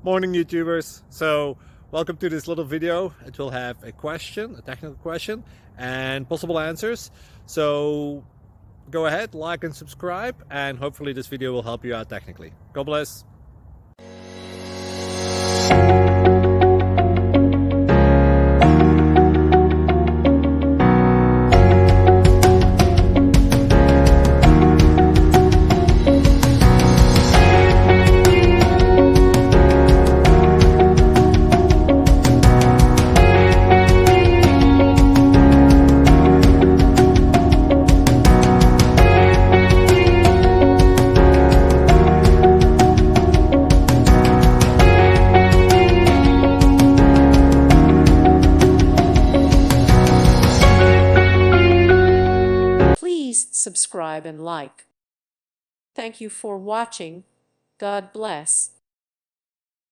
Morning YouTubers. So welcome to this little video. It will have a question, a technical question, and possible answers. So go ahead, like and subscribe, and hopefully this video will help you out technically. God bless. Please subscribe and like. Thank you for watching. God bless.